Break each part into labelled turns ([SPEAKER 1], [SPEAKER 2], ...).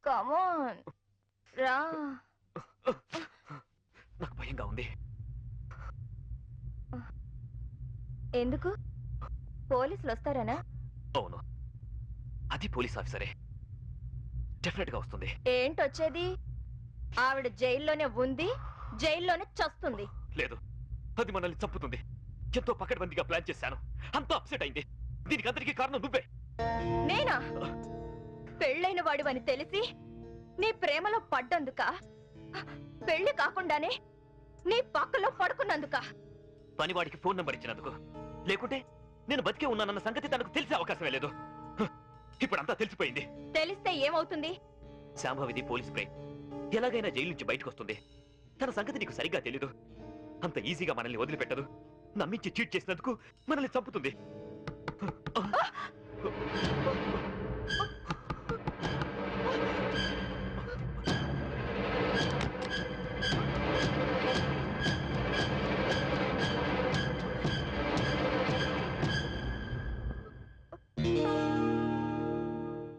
[SPEAKER 1] కమాన్ రా.
[SPEAKER 2] నాకు భయంగా ఉంది.
[SPEAKER 1] ఎందుకు? పోలీసులు వస్తారనా?
[SPEAKER 2] అవును, అది పోలీస్ ఆఫీసరే, డెఫినెట్ గా వస్తుంది.
[SPEAKER 1] ఏంటొచ్చేది? ఆవిడ జైల్లోనే ఉంది, జైల్లోనే చస్తుంది.
[SPEAKER 2] లేదు, అది మనల్ని చంపుతుంది. ఎంతో పకడ్బందీగా ప్లాన్ చేశాను, అంతా అప్సెట్ అయింది. దీనికి అందరికీ కారణం నువ్వే.
[SPEAKER 1] నేనా? పెళ్ళైన వాడివని తెలిసి నీ ప్రేమలో పడ్డందుక? పెళ్లి కాకుండానే నీ పక్కలో పడుకున్నందుక?
[SPEAKER 2] పనివాడికి ఫోన్ నంబర్ ఇచ్చినందుకు. లేకుంటే నేను బతికే ఉన్నానన్న సంగతి తనకు తెలిసే అవకాశమే లేదు. ఇప్పుడంతా తెలిసిపోయింది.
[SPEAKER 1] తెలిస్తే ఏమవుతుంది?
[SPEAKER 2] శాంభవిది పోలీస్ బ్రెయిన్, ఎలాగైనా జైలు నుంచి బయటకు వస్తుంది. తన సంగతి నీకు సరిగ్గా తెలీదు. అంత ఈజీగా మనల్ని వదిలిపెట్టదు. నమ్మించి చీట్ చేసినందుకు మనల్ని చంపుతుంది.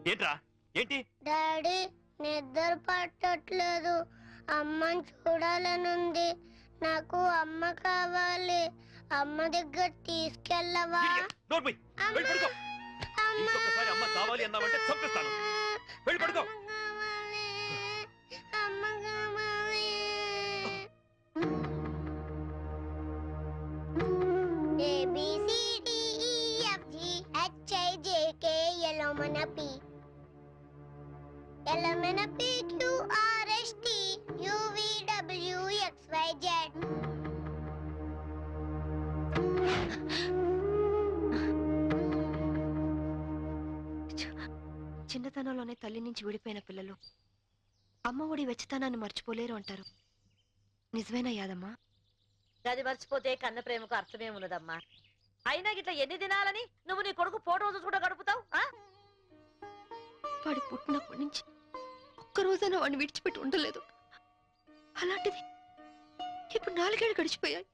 [SPEAKER 2] ఏంట్రా? ఏంటి?
[SPEAKER 3] డాడీ, నిద్ర పట్టట్లేదు. అమ్మని చూడాలనుంది. నాకు అమ్మ కావాలి. అమ్మ దగ్గర తీసుకెళ్ళవా?
[SPEAKER 2] ఇంకొకసారి అమ్మ కావాలి అన్నావంటే చంపేస్తాను. వెళ్ళి పడుకో.
[SPEAKER 3] అమ్మ కావాలి. ABCDEFGHIJKLMNP LMNPQRST UVWXYZ.
[SPEAKER 1] చిన్నతనంలోనే తల్లి నుంచి విడిపోయిన పిల్లలు అమ్మ ఒడి వెచ్చతనాన్ని మర్చిపోలేరు అంటారు. నిజమేనా యాదమ్మా?
[SPEAKER 4] గది మర్చిపోతే కన్న ప్రేమకు అర్థమే ఉన్నదమ్మా. అయినా గిట్లా ఎన్ని దినాలని నువ్వు నీ కొడుకు ఫోటో కూడా గడుపుతావు?
[SPEAKER 1] వాడి పుట్టినప్పటి నుంచి ఒక్కరోజైనా వాడిని విడిచిపెట్టి ఉండలేదు. అలాంటిది ఇప్పుడు 4 ఏళ్ళు గడిచిపోయాయి.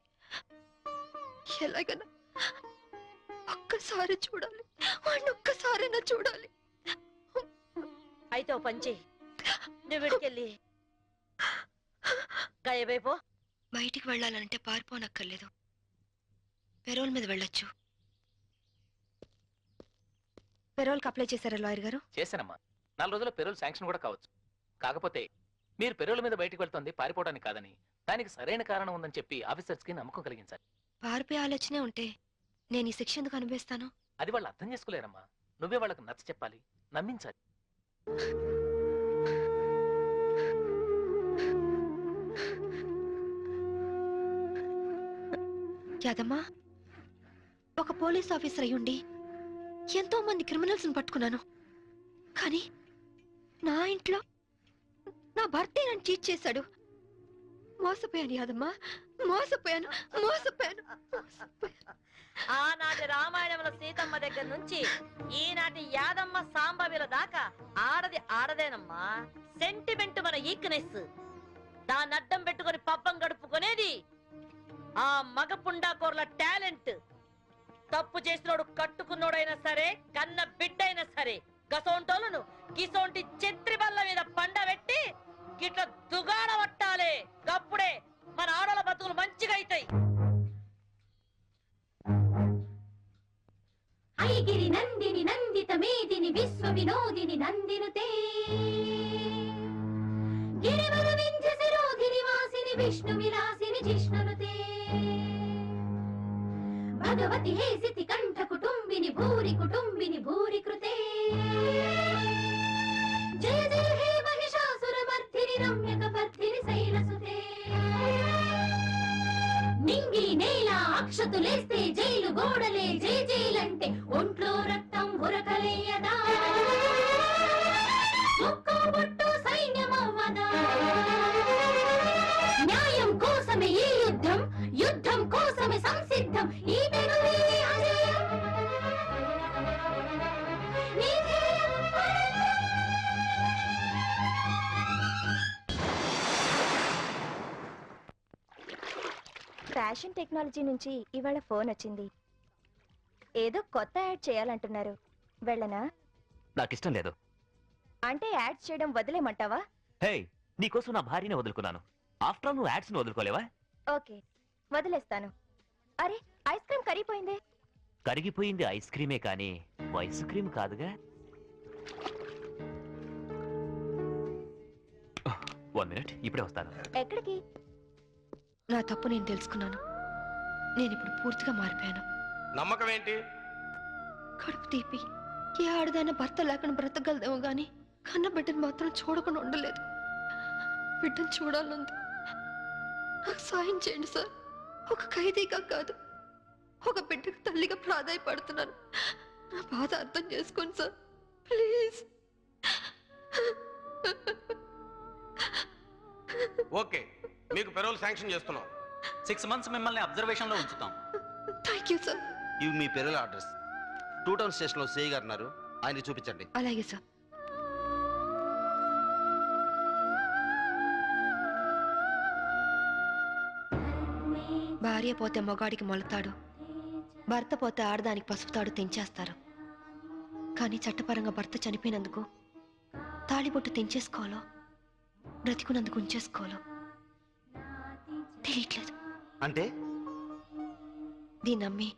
[SPEAKER 1] ఎలాగైనా ఒక్కసారి చూడాలి, వాడిని ఒక్కసారైనా చూడాలి.
[SPEAKER 4] అయితే ఓ పంచి, నువ్వు విడికెళ్ళి గాయబైపో.
[SPEAKER 1] బయటికి వెళ్ళాలంటే పారిపోనక్కర్లేదు, పెరోల్ మీద వెళ్ళొచ్చు. పెరోల్కి అప్లై చేశారా లాయర్ గారు?
[SPEAKER 5] చేశానమ్మా. 4 రోజుల్లో పెరోల్ శాంక్షన్ కూడా కావచ్చు. కాకపోతే మీరు పెరోల్ మీద బయటికి వెళ్తుంది పారిపోవడానికి కాదని, దానికి సరైన కారణం ఉందని చెప్పి ఆఫీసర్స్ కి నమ్మకం కలిగించాలి.
[SPEAKER 1] పారిపోయే ఆలోచనే ఉంటే నేను ఈ శిక్ష ఎందుకు అనుభవిస్తాను?
[SPEAKER 5] అది వాళ్ళు అర్థం చేసుకోలేరమ్మా. నువ్వే వాళ్ళకు నచ్చ చెప్పాలి, నమ్మించాలి.
[SPEAKER 1] యాదమ్మా, ఒక పోలీస్ ఆఫీసర్ అయ్యుండి ఎంతో మంది క్రిమినల్స్ ని పట్టుకున్నాను. కానీ నా ఇంట్లో నా భర్తే నన్ను చీట్ చేశాడు. మోసపోయాను యాదమ్మా, మోసపోయాను.
[SPEAKER 4] ఆనాటి రామాయణంలో సీతమ్మ దగ్గర నుంచి ఈనాటి యాదమ్మ సాంబవిల దాకా ఆడది ఆడదేనమ్మా. సెంటిమెంట్ మన ఈక్నెస్. దాన్ని అడ్డం పెట్టుకుని పబ్బం గడుపుకునేది ఆ మగ పుండాకోర్ల టాలెంట్. తప్పు చేసినోడు కట్టుకున్నోడైనా సరే, కన్న బిడ్డైనా సరే, గసోంటోలను గిసోంటి చెత్రి బల్ల మీద పండబెట్టి గిట్ల దుగాడ పట్టాలే. గప్పుడే మన ఆడల బతుకులు మంచిగా అవుతాయి.
[SPEAKER 6] ఐగిరి నందిని నందిత మేదిని విశ్వ వినోదిని నందినుతే గిరివర వింధ్య శిరోధిని వాసిని విష్ణు విలాసిని జిష్ణునుతే భగవతి హేసితి కంఠ కుటుంబిని భూరి కృతే జయ జయ హే మహిషాసుర మర్ధిని రమ్యక పర్ధిని శైలసుతే నింగి నేల అక్షతులేస్తే జైలు గోడలే జై జైలంటే ఒంట్లో రక్తం ఉరకలేయదా, ఒక్కో బొట్టు సైన్యమవ్వదా. న్యాయం కోసమే ఈ యుద్ధం, యుద్ధం కోసమే సంసిద్ధం. ఈ తెగువే అజయం, నీ ధ్యేయం
[SPEAKER 1] ఫ్యాషన్ టెక్నాలజీ నుంచి ఇవాళ ఫోన్ వచ్చింది. ఏదో కొత్త యాడ్ చేయాలంటున్నారు. వెళ్ళనా?
[SPEAKER 2] నాకు ఇష్టం లేదు.
[SPEAKER 1] అంటే యాడ్స్ చేయడం వదిలేమంటావా?
[SPEAKER 2] హే, నీకోసం నా భార్యనే వదులుకున్నాను. ఆఫ్టర్ ఆల్ నువ్వు యాడ్స్ ని వదులుకోలేవా?
[SPEAKER 1] ఓకే, వదిలేస్తాను. అరే, ఐస్ క్రీమ్ కరిగిపోయింది.
[SPEAKER 2] కరిగిపోయింది ఐస్ క్రీమే కానీ ఐస్ క్రీమ్ కాదుగా. 1 మినిట్, ఇప్పుడే వస్తాను.
[SPEAKER 1] ఎక్కడికి? నా తప్పు నేను తెలుసుకున్నాను. నేను ఇప్పుడు పూర్తిగా మారిపోయాను.
[SPEAKER 7] నమ్మకం ఏంటి?
[SPEAKER 1] కడుపు తీపి ఏ ఆడదైనా భర్త లేకుండా బ్రతకగలదేమో గాని కన్న బిడ్డను మాత్రం చూడకుండా ఉండలేదు. బిడ్డను చూడాలంది. నాకు సాయం చేయండి సార్. ఒక ఖైదీగా కాదు, ఒక బిడ్డకు తల్లిగా ప్రాధాయపడుతున్నాను. నా బాధ అర్థం చేసుకోండి సార్, ప్లీజ్.
[SPEAKER 7] ఓకే, మీకు పెరోల్ శాంక్షన్ చేస్తున్నాం.
[SPEAKER 8] 6 months మిమ్మల్ని అబ్జర్వేషన్ లో ఉంచుతాం.
[SPEAKER 1] Thank you sir.
[SPEAKER 9] ఇవి మీ పెరల్ అడ్రస్. 2 టౌన్ స్టేషన్ లో సిఐ గారు ఉన్నారు, ఆయనకి చూపించండి.
[SPEAKER 1] అలాగే సార్. భార్య పోతే మొగాడికి మొలతాడు, భర్త పోతే ఆడదానికి పసుపుతాడు తెంచేస్తారు. కానీ చట్టపరంగా భర్త చనిపోయినందుకు తాళిబొట్టు తెంచేసుకోవాలో బ్రతికున్నందుకు ఉంచేసుకోవాలో తెలియట్లేదు.
[SPEAKER 9] అంటే
[SPEAKER 1] దీన్ని నమ్మి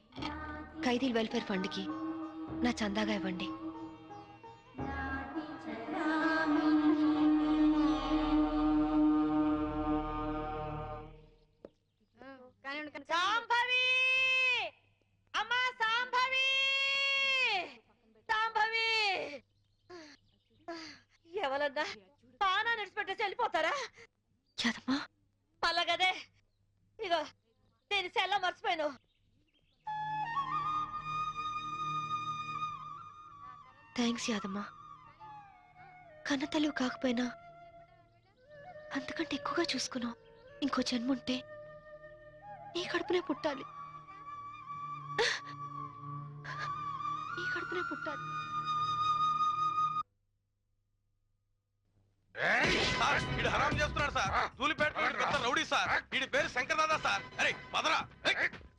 [SPEAKER 1] ఖైదీల వెల్ఫేర్ ఫండ్కి నా చందాగా ఇవ్వండి.
[SPEAKER 4] సాంభవి! అమ్మా సాంభవి! సాంభవి! ఎవరన్నా పానా నడిచిపెట్టేసి వెళ్ళిపోతారా?
[SPEAKER 1] యాదమ్మా,
[SPEAKER 4] అలాగదే ఇగో నేను సెల్ల మర్చిపోయాను.
[SPEAKER 1] థ్యాంక్స్ యాదమ్మా. కన్న తల్లి కాకపోయినా అంతకంటే ఎక్కువగా చూసుకున్నావు. ఇంకో జన్ముంటే నీ కడుపునే పుట్టాలి, నీ కడుపునే పుట్టాలి.
[SPEAKER 7] సార్, వీడు హరాం చేస్తున్నాడు సార్. ధూళిపేట పెద్ద రౌడీ సార్. వీడి పేరు శంకర్ దాదా సార్. అరే పదరా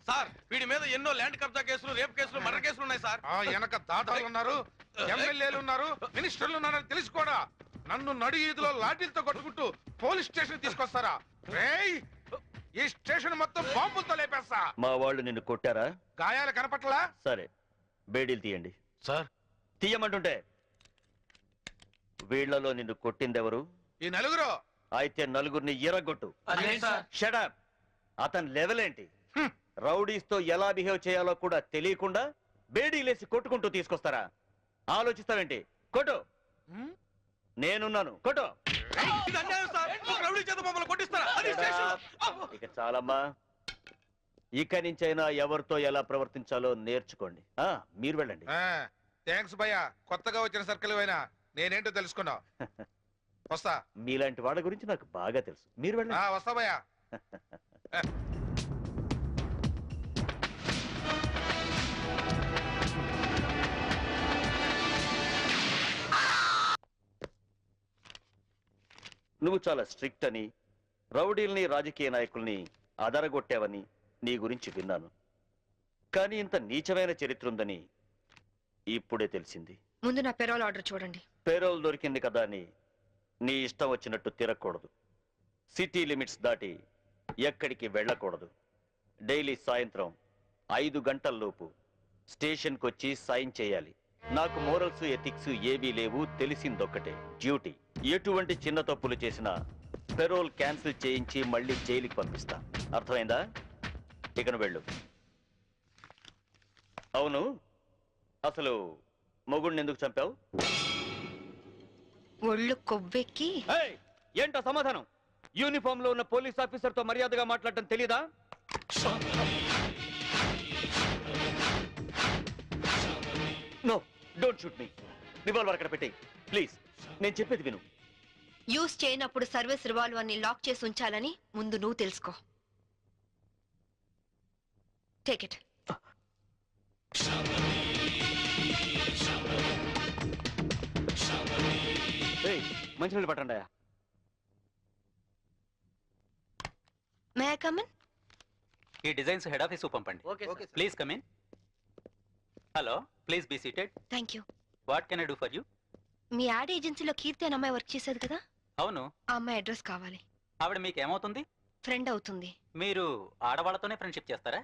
[SPEAKER 7] సార్. వీడి మీద ఎన్నో ల్యాండ్ కబ్జా కేసులు, రేప్ కేసులు, మర్డర్ కేసులు ఉన్నాయి సార్.
[SPEAKER 10] వెనక దాదాలు ఉన్నారు, ఎమ్మెల్యేలు ఉన్నారు, మినిస్టర్లు ఉన్నారని తెలిసి కూడా నన్ను నడి ఈదులో లాఠీలతో కొట్టుకుంటూ పోలీస్ స్టేషన్ తీసుకొస్తారా? రేయ్, ఈ స్టేషన్ మొత్తం బాంబులతో లేపేస్తా.
[SPEAKER 2] మా వాళ్ళు నిన్ను కొట్టారా?
[SPEAKER 10] గాయాలు కనపట్లా?
[SPEAKER 2] సరే, బేడీలు తీయండి.
[SPEAKER 7] సార్,
[SPEAKER 2] తీయమంటుంటే వీళ్లలో నిన్ను కొట్టిందెవరు?
[SPEAKER 10] ఈ నలుగురు.
[SPEAKER 2] అయితే నలుగురిని ఎరగొట్టు. Shut up. అతని లెవెల్ ఏంటి? రౌడీస్ తో ఎలా బిహేవ్ చేయాలో కూడా తెలియకుండా బేడీలేసి కొట్టుకుంటూ తీసుకొస్తారా? ఆలోచిస్తావేంటి? కొట్టు. నేనున్నాను, కొట్టు.
[SPEAKER 7] ఇది అన్యాయం సార్. ఒక రౌడీ చేత మమ్మల్ని కొట్టిస్తారా? అది స్టేషన్.
[SPEAKER 2] ఇక చాలమ్మా. ఇక నుంచైనా ఎవరితో ఎలా ప్రవర్తించాలో నేర్చుకోండి. మీరు వెళ్ళండి.
[SPEAKER 10] థ్యాంక్స్ భయ్యా, కొత్తగా వచ్చిన సర్కిల్ అయినా నేనేంటో తెలుసుకున్నావు. వస్తా.
[SPEAKER 2] మీలాంటి వాళ్ళ గురించి నాకు బాగా తెలుసు. మీరు వెళ్ళండి.
[SPEAKER 10] వస్తా భయ్యా.
[SPEAKER 2] నువ్వు చాలా స్ట్రిక్ట్ అని, రౌడీల్ని, రాజకీయ నాయకుల్ని అదరగొట్టావని నీ గురించి విన్నాను. కానీ ఇంత నీచమైన చరిత్ర ఉందని ఇప్పుడే తెలిసింది.
[SPEAKER 1] ముందు నా పెరోల్ ఆర్డర్ చూడండి.
[SPEAKER 2] పేరోల్ దొరికింది కదా అని నీ ఇష్టం వచ్చినట్టు తిరగకూడదు. సిటీ లిమిట్స్ దాటి ఎక్కడికి వెళ్ళకూడదు. డైలీ సాయంత్రం 5 గంటల్లోపు స్టేషన్కి వచ్చి సైన్ చేయాలి. నాకు మోరల్స్, ఎథిక్స్ ఏవీ లేవు. తెలిసిందొక్కటే, డ్యూటీ. ఎటువంటి చిన్న తప్పులు చేసినా పెరోల్ క్యాన్సిల్ చేయించి మళ్ళీ జైలుకి పంపిస్తా. అర్థమైందా? ఇకను వెళ్ళు. అవును, అసలు మొగుడిని ఎందుకు చంపావు?
[SPEAKER 1] ఒళ్ళు కొవ్వెక్కి.
[SPEAKER 2] ఏంటో సమాధానం? యూనిఫామ్ లో ఉన్న పోలీస్ ఆఫీసర్ తో మర్యాదగా మాట్లాడటం తెలీదా? No, don't shoot me. Revolver అక్కడ పెట్టేయ్ ప్లీజ్. నేను చెప్పేది విను.
[SPEAKER 1] యూజ్ చేయనప్పుడు సర్వీస్ రివాల్వర్ ని లాక్ చేసి ఉంచాలని ముందు నువ్వు తెలుసుకో. Take it.
[SPEAKER 2] మంచినీళ్ళు పట్టండి.
[SPEAKER 1] May I come in?
[SPEAKER 8] ఈ డిజైన్స్ హెడ్ ఆఫీస్ పంపండి. Please come in. Hello, please be seated.
[SPEAKER 1] Thank you.
[SPEAKER 8] What can I do for you?
[SPEAKER 1] మీ యాడ్ ఏజెన్సీలో కీర్తి అనే అమ్మాయి వర్క్ చేసేది కదా,
[SPEAKER 8] అవును.
[SPEAKER 1] ఆ అమ్మాయి అడ్రస్ కావాలి.
[SPEAKER 8] ఆవిడ మీకు ఏమవుతుంది?
[SPEAKER 1] ఫ్రెండ్ అవుతుంది.
[SPEAKER 8] మీరు ఆడవాళ్ళతోనే ఫ్రెండ్షిప్ చేస్తారా?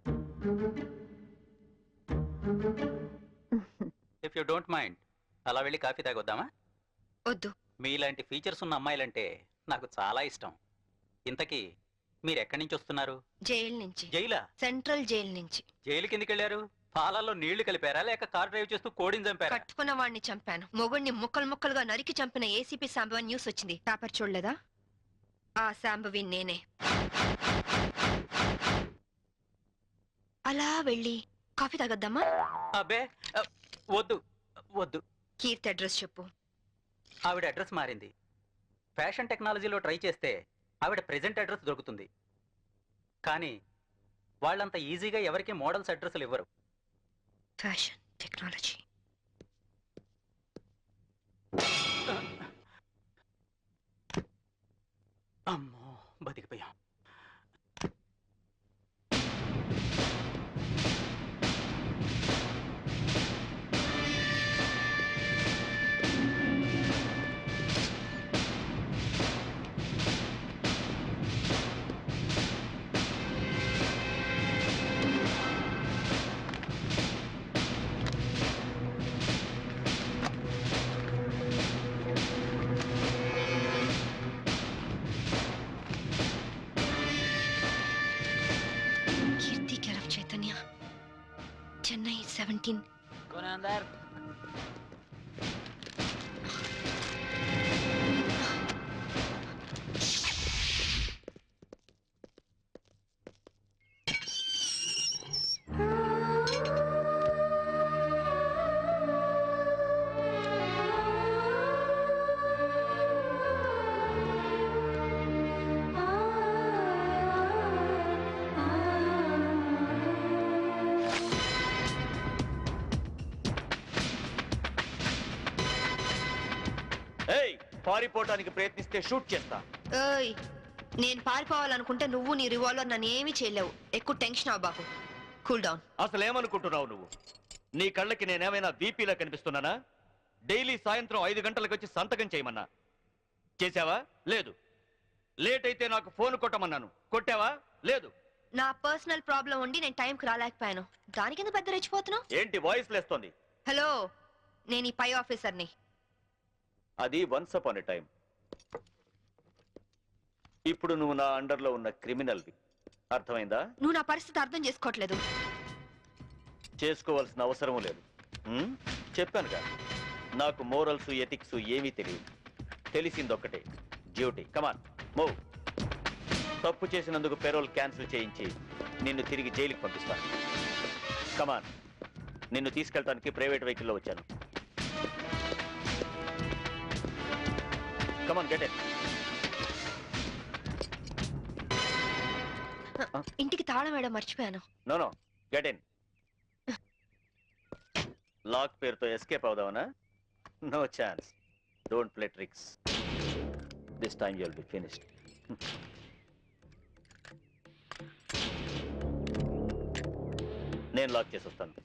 [SPEAKER 8] ఇఫ్ యూ డోంట్ మైండ్ అలా వెళ్ళి కాఫీ తాగొద్దామా?
[SPEAKER 1] వద్దు.
[SPEAKER 8] మీలాంటి ఫీచర్స్ ఉన్న అమ్మాయిలంటే నాకు చాలా ఇష్టం. ఇంతకీ మీరు ఎక్కడి నుంచి వస్తున్నారు?
[SPEAKER 1] జైలు నుంచి.
[SPEAKER 8] జైలా?
[SPEAKER 1] సెంట్రల్ జైలు నుంచి.
[SPEAKER 8] జైలుకి ఎందుకు వెళ్ళారు? పాలల్లో నీళ్లు కలిపారా లేక కార్ డ్రైవ్ చేస్తూ కోడిని చంపారా?
[SPEAKER 1] కట్టుకున్న వాడిని చంపాను. మొగుడిని ముక్కలు ముక్కలుగా నరికి చంపిన ఏసీపీ శాంభవి న్యూస్ వచ్చింది. పేపర్ చూడలేదా? ఆ శాంభవి నేనే. అలా వెళ్ళి కాఫీ తాగొద్దామా?
[SPEAKER 8] అబ్బే వద్దు వద్దు.
[SPEAKER 1] కీర్తి అడ్రస్ చెప్పు.
[SPEAKER 8] ఆవిడ అడ్రస్ మారింది. ఫ్యాషన్ టెక్నాలజీలో ట్రై చేస్తే ఆవిడ ప్రెజెంట్ అడ్రస్ దొరుకుతుంది. కానీ వాళ్ళంత ఈజీగా ఎవరికి మోడల్స్ అడ్రస్లు ఇవ్వరు.
[SPEAKER 1] Fashion technology.
[SPEAKER 8] అమ్మో బతికిపోయాం.
[SPEAKER 1] కీర్తి కేర్ ఆఫ్ చైతన్య, చెన్నై 17.
[SPEAKER 2] ఏయ్, పారిపోవటానికి ప్రయత్నిస్తే షూట్ చేస్తా.
[SPEAKER 1] ఏయ్, నేను పారిపోవాలనుకుంటే నువ్వు నీ రివాల్వర్ నన్ను ఏమీ చేయలేవు. ఎక్కువ టెన్షన్ అవ్వబాకు. Cool down.
[SPEAKER 2] అసలు ఏమనుకుంటున్నావు నువ్వు? నీ కళ్ళకి నేనేమైనా బీపీలా కనిపిస్తున్నానా? డైలీ సాయంత్రం 5 గంటలకు వచ్చి సంతకం చేయమన్నా. చేసావా? లేదు. లేట్ అయితే నాకు ఫోన్ కొట్టమన్నాను. కొట్టావా? లేదు.
[SPEAKER 1] నా పర్సనల్ ప్రాబ్లం ఉండి నేను టైంకి రాలేకపోయాను. దానికి ఎందుకు పెద్ద రెచ్చిపోతున్నావు?
[SPEAKER 2] ఏంటి వాయిస్ లేస్తోంది?
[SPEAKER 1] హలో, నేను ఈ పై ఆఫీసర్ని.
[SPEAKER 2] అది వన్స్ అపాన్ ఎ టైం. ఇప్పుడు నువ్వు నా అండర్లో ఉన్న క్రిమినల్వి. అర్థమైందా?
[SPEAKER 1] నువ్వు నా పరిస్థితి అర్థం చేసుకోవట్లేదు.
[SPEAKER 2] చేసుకోవాల్సిన అవసరం లేదు. చెప్పానుగా, నాకు మోరల్స్ ఎథిక్స్ ఏమీ తెలియదు. తెలిసిందొక్కటే, డ్యూటీ. Come on move. తప్పు చేసినందుకు పెరోల్ క్యాన్సిల్ చేయించి నిన్ను తిరిగి జైలుకి పంపిస్తాను. కమాన్. నిన్ను తీసుకెళ్ళటానికి ప్రైవేట్ వెహికల్లో వచ్చాను. Come on, get it.
[SPEAKER 1] ఇంటికి తాళం వేయడం మర్చిపోయాను.
[SPEAKER 2] No get in. లాక్ పేరుతో ఎస్కేప్ అవుదావనా? No chance. Don't play tricks. This time you will be finished. నేను లాక్ చేసి వస్తాను.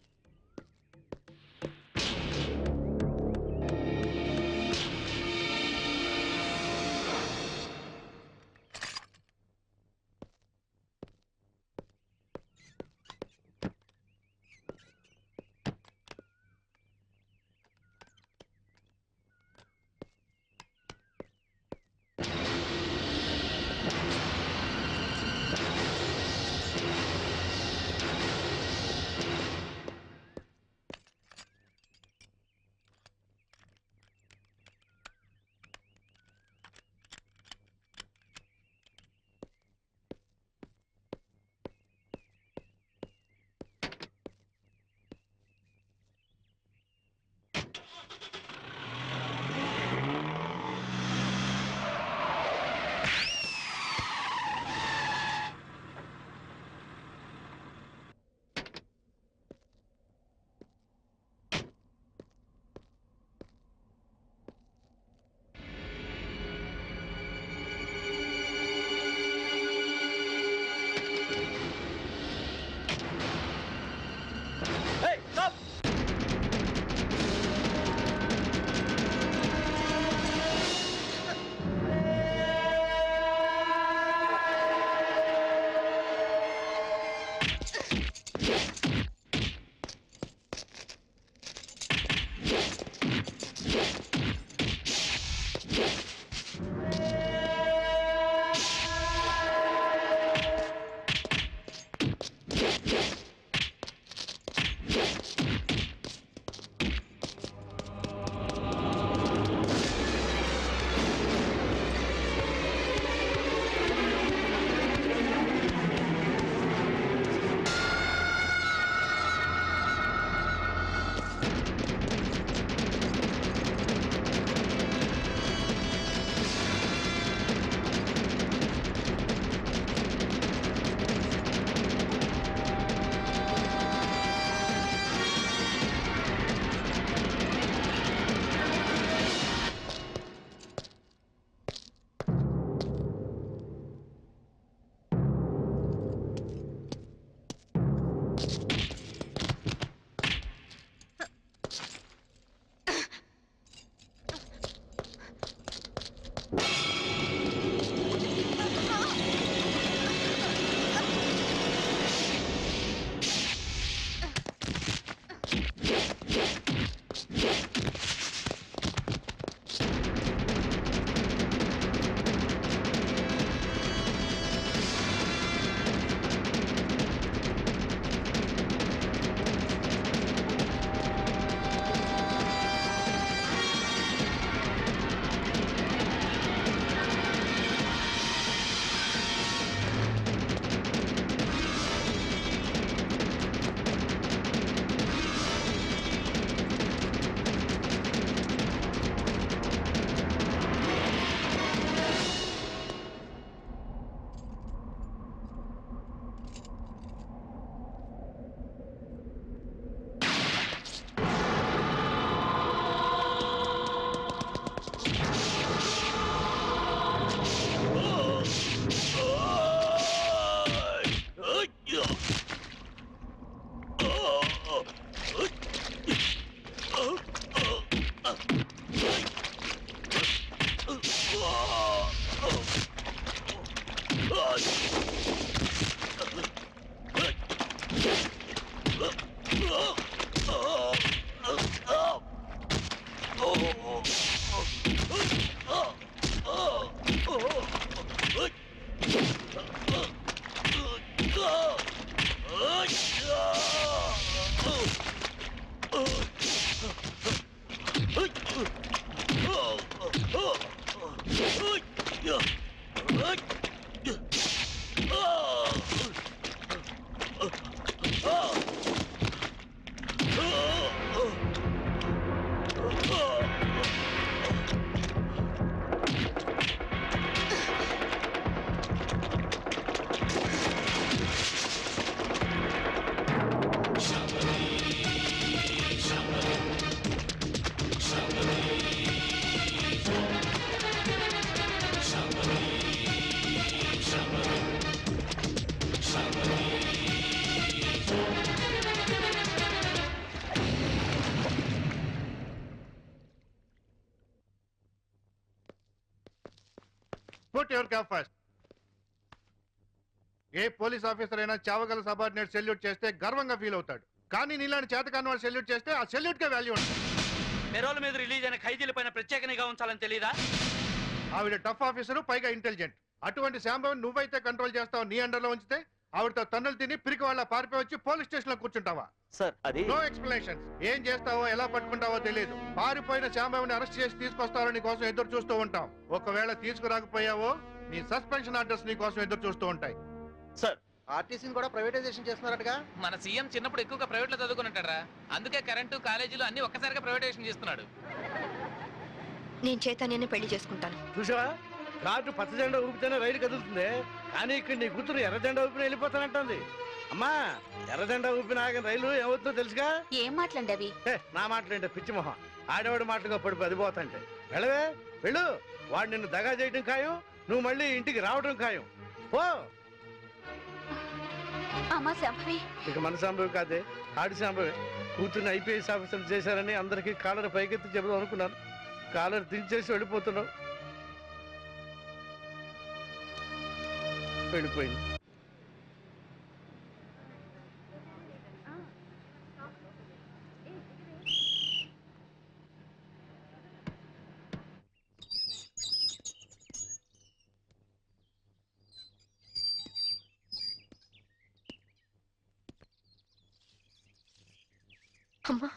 [SPEAKER 10] Put your cap first. A police officer అయినా చావగల సబార్డినేట్ సెల్యూట్ చేస్తే గర్వంగా ఫీల్ అవుతాడు. కానీ నీలాంటి చేతకాని వాడు సెల్యూట్ చేస్తే ఆ సెల్యూట్ కే వాల్యూ ఉంటుంది.
[SPEAKER 11] పెరోల్ మీద రిలీజ్ అయిన ఖైదీల పైన ప్రత్యేక నిఘా ఉంచాలని తెలీదా?
[SPEAKER 10] ఆవిడ టఫ్ ఆఫీసరు, పైగా ఇంటెలిజెంట్. అటువంటి శాంభవిని నువ్వైతే కంట్రోల్ చేస్తావు, నీ అండర్లో ఉంచితే ఆవిడతో తన్నులు తిని పిరికి వాళ్ళ పారిపోయి వచ్చి పోలీస్ స్టేషన్ లో కూర్చుంటావా?
[SPEAKER 2] సార్ అది
[SPEAKER 10] నో ఎక్స్ప్లెనేషన్. ఏం చేస్తావో ఎలా పట్టుకుంటావో తెలియదు. పారిపోయిన శాంభవిని అరెస్ట్ చేసి తీసుకొస్తారో నీ కోసం ఎదురు చూస్తూ ఉంటాం. ఒకవేళ తీసుకురాకపోయావో నీ సస్పెన్షన్ ఆర్డర్స్ నీ కోసం ఎదురు చూస్తూ ఉంటాయి.
[SPEAKER 2] సార్
[SPEAKER 9] ఆర్టీసీని కూడా ప్రైవేటైజేషన్ చేస్తున్నారటగా.
[SPEAKER 5] మన సీఎం చిన్నప్పుడు ఎక్కువగా ప్రైవేట్ లో చదువుకున్నట్టారా, అందుకే కరెంటు కాలేజీలు అన్ని ఒక్కసారిగా ప్రైవేటైజేషన్ చేస్తున్నాడు.
[SPEAKER 1] నేను చైతన్యని పెళ్లి చేసుకుంటాను.
[SPEAKER 11] చూసావా, కార్డు పచ్చ జెండా ఊపితేనే రైలు కదులుతుంది, కానీ ఇక్కడ నీ కూతురు ఎర్ర జెండా ఊపిన వెళ్ళిపోతానంటుంది. అమ్మా, ఎర్ర జెండా ఊపిన ఆగిన రైలు ఏమవుతుందో తెలుసుగా?
[SPEAKER 6] ఏం మాట్లాడండి అవి?
[SPEAKER 11] నా మాటలేంటే పిచ్చి మొహం, ఆడవాడి మాటలుగా పడిపోయి అది పోతాంటే. వెళ్ళవే వెళ్ళు, వాడు నిన్ను దగా చేయడం ఖాయం, నువ్వు మళ్ళీ ఇంటికి రావడం ఖాయం. పో.
[SPEAKER 6] అమ్మా శాంభవి,
[SPEAKER 11] ఇక మన సంభవి కాదే, ఆడి సంభవి. కూతుర్ని ఐపీఎస్ ఆఫీసర్ చేశారని అందరికీ కాలర్ పైకెత్తి చెబుదాం అనుకున్నాను. కాలర్ దించేసి వెళ్ళిపోతున్నావు. వెళ్ళిపోయింది.
[SPEAKER 1] అమ్మా,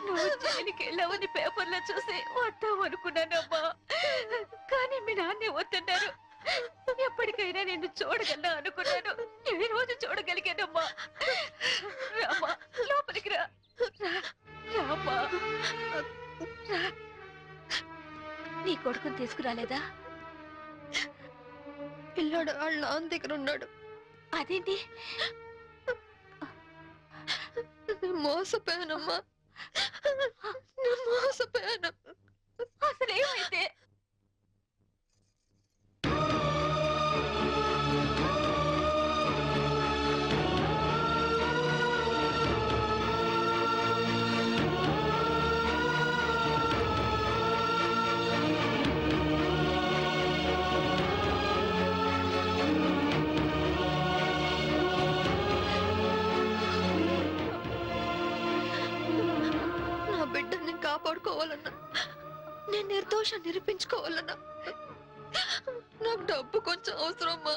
[SPEAKER 6] నువ్వు జైలుకి వెళ్ళావని పేపర్లో చూసి వద్దాం అనుకున్నానమ్మా, కానీ మీ నాన్నే వద్దన్నారు. ఎప్పటికైనా నిన్ను చూడగలనా అనుకున్నాను. ఈ రోజు చూడగలిగానమ్మా. రామా, లోపలికి రా. రామా, రా. నీ కొడుకుని తీసుకురాలేదా?
[SPEAKER 1] పిల్లాడు వాళ్ళ నాన్న దగ్గర ఉన్నాడు.
[SPEAKER 6] అదేంటి?
[SPEAKER 1] మోసపోయానమ్మా, మోసపోయాను.
[SPEAKER 6] అసలు ఏమైతే?
[SPEAKER 1] నా బిడ్డని కాపాడుకోవాలన్నా, నేను నిర్దోషం నిరూపించుకోవాలన్నా నాకు డబ్బు కొంచెం అవసరమ్మా.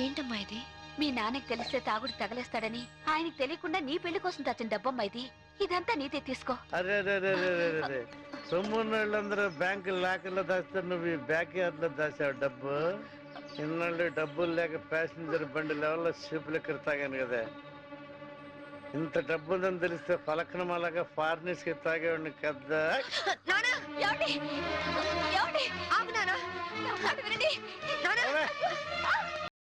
[SPEAKER 1] ఏంటమ్మా ఇది?
[SPEAKER 6] మీ నాన్నకి తెలిస్తే తాగుడు తగలేస్తాడని ఆయనకి తెలియకుండా నీ పెళ్లి కోసం తెచ్చిన డబ్బమ్మా ఇది. ఇదంతా నీదే, తీసుకో.
[SPEAKER 11] అరే సొమ్మున్నోళ్ళందరూ బ్యాంకు లాకర్లో దాస్తారు, నువ్వు ఈ బ్యాక్ యార్డ్ లో దాచావు డబ్బు. ఇన్నాళ్ళు డబ్బులు లేక ప్యాసింజర్ బండి లెవెల్లో సీపులు ఎక్కడ తాగాను కదా. ఇంత డబ్బు ఉందని తెలిస్తే పలకనమాలాగా ఫారినర్స్ కి తాగేవాడిని కదా.
[SPEAKER 6] ఏమండి? ఏమండి? ఆగు నాన్న. నా మాట వినండి. నాన్న.